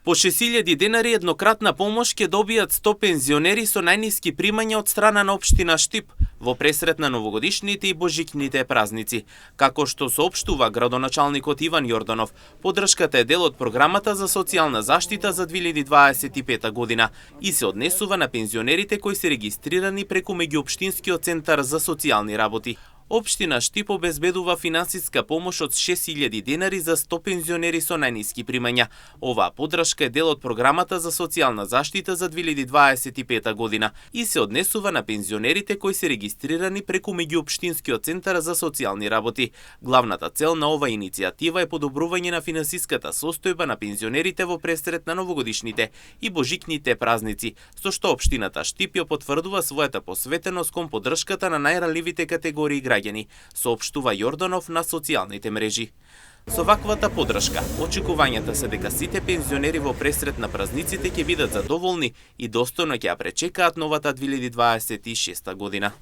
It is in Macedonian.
По 6.000 денари еднократна помош ќе добијат 100 пензионери со најниски примања од страна на општина Штип во пресрет на новогодишните и божикните празници. Како што соопштува градоначалникот Иван Јорданов, поддршката е дел од програмата за социјална заштита за 2025 година и се однесува на пензионерите кои се регистрирани преку меѓуопштинскиот центар за социјални работи. Општина Штип обезбедува финансиска помош од 6.000 денари за 100 пензионери со најниски примања. Оваа поддршка е дел од програмата за социјална заштита за 2025 година и се однесува на пензионерите кои се регистрирани преку меѓуопштинскиот центар за социјални работи. Главната цел на оваа иницијатива е подобрување на финансиската состојба на пензионерите во пресрет на новогодишните и божикните празници, со што општината Штип ја потврдува својата посветеност кон поддршката на најранливите категории граѓани, соопштува Јорданов на социјалните мрежи. Со ваквата поддршка, очекувањата се дека сите пензионери во пресрет на празниците ќе бидат задоволни и достојно ќе ја пречекаат новата 2026 година.